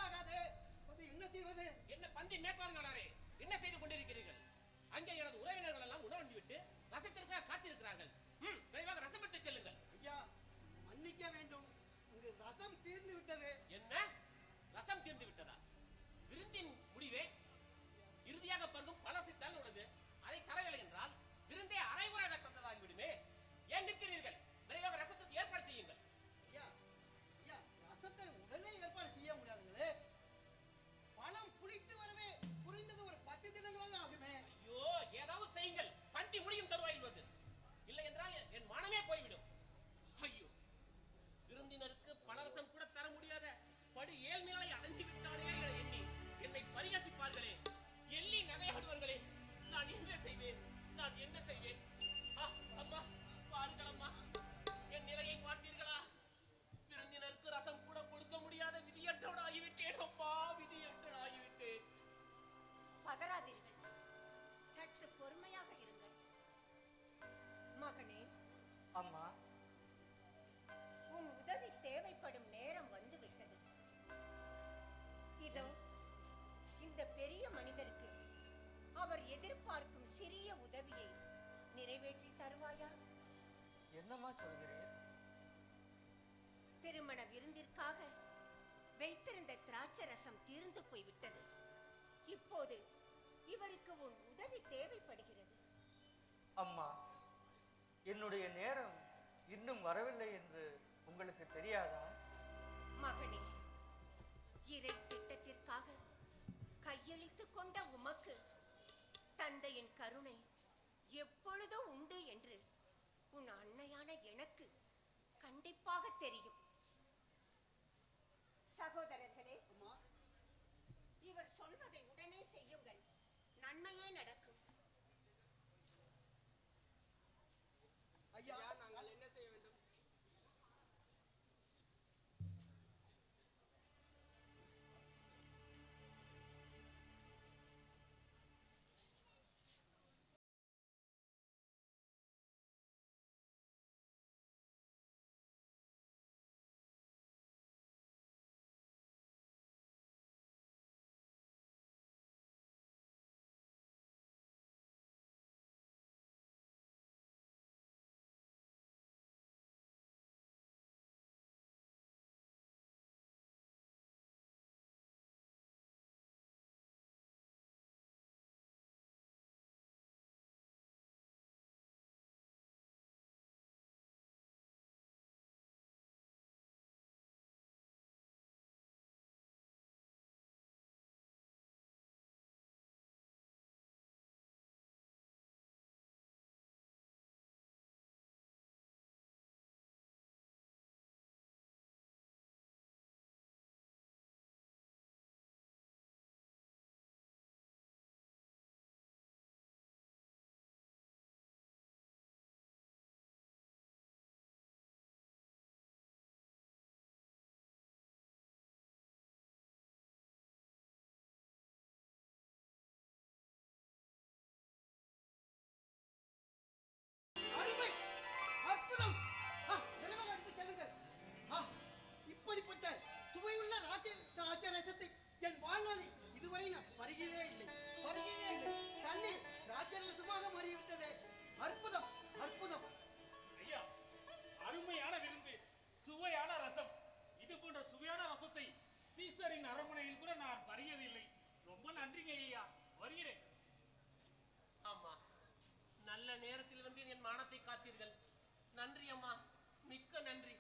ஆகாது. என்ன செய்வது? என்ன பந்தி மேற்பார்வையாளரே, என்ன செய்து கொண்டிருக்கிறீர்கள்? அங்கே எனது உறவினர்கள் எல்லாம் உணவந்து விட்டு ரசத்திற்காக காத்திருக்கிறார்கள். விரைவாக ரசம் எடுத்து செல்லுங்கள். ஐயா, மன்னிக்க வேண்டும், இங்கு ரசம் தீர்ந்து விட்டது. என்ன ரசம் தீர்ந்து விட்டதா? விருந்தின் முடிவே இறுதியாக பருந்தும் பலசித்தான் உள்ளது. அதை தரவில்லை என்றால் விருந்தே அரைகுறையாக தந்ததாகி விடுமே. ஏன் நிற்கிறீர்கள்? விரைவாக ரசத்துக்கு ஏற்பாடு செய்யுங்கள். ஐயா, ஐயா, ரசத்தை உடனே ஏற்பாடு செய்ய முடியாதுங்களே. பழம் புளித்து வரவே குறைந்தது ஒரு 10 தினங்களாக ஆகுமே. ஐயோ, ஏதாவது செய்யுங்கள். பந்தி முடியும் தருவாயில் வருது. இல்லை என்றால் என் மானமே போய்விடும். ஐயோ, விருந்தினருக்கு பலரசம் கூட தர முடியாத படு ஏழ்மைகளை அடைஞ்சு விட்டானே என எண்ணி என்னை பரிகசிப்பார்களே, எள்ளி நகையாடுவார்களே. நான் என்ன செய்வேன்? நான் என்ன செய்வேன்? அம்மா, பாருங்கள் அம்மா, என் நிலையை பார்த்தீர்களா? விருந்தினருக்கு ரசம் கூட கொடுக்க முடியாத விதியற்றவனாகிவிட்டேன். அப்பா, விதியற்றவனாகிவிட்டேன். பதறாதீர்கள், சற்று பொறுமையாக இருங்கள். மகனே. அம்மா, உன் உதவி தேவைப்படும் நேரம் வந்து விட்டது. இதோ இந்த பெரிய மனிதருக்கு அவர் எதிர்பார்க்கும் சிறிய உதவியை நிறைவேற்றி தருவாயா? என்னம்மா சொல்கிறீர்? திருமண விருந்திற்காக வைத்திருந்த திராட்சை ரசம் தீர்ந்து போய்விட்டது. இப்போது இவருக்கு உன் உதவி தேவைப்படுகிறது. அம்மா, என்னுடைய நேரம் இன்னும் வரவில்லை என்று உங்களுக்கு தெரியாதா? மகனே, இறை திட்டத்திற்காக கையளித்துக் கொண்ட உமக்கு தந்தையின் கருணை எப்பொழுதும் உண்டு என்று உன் அன்னையான எனக்கு கண்டிப்பாக தெரியும். சகோதரர்களே, இவர் சொல்வதை உடனே செய்யுங்கள், நன்மையே நடக்கும். ஐயா, நாங்கள் என்ன செய்ய வேண்டும்? என் வாழ்நாளில் இதுவரை நான் பருகினே இல்லை. தண்ணீர் ராஜரசமாக மாறிவிட்டது. அற்புதம், அற்புதம். ஐயா, அருமையான விருந்து, சுவையான ரசம். இது போன்ற சுவையான ரசத்தை சீசரின் அரண்மனையில் கூட நான் பருகியதில்லை. ரொம்ப நன்றிங்க ஐயா, வருகிறேன். ஆமா, நல்ல நேரத்தில் வந்து என் மானத்தை காத்தீர்கள். நன்றி அம்மா, மிக்க நன்றி.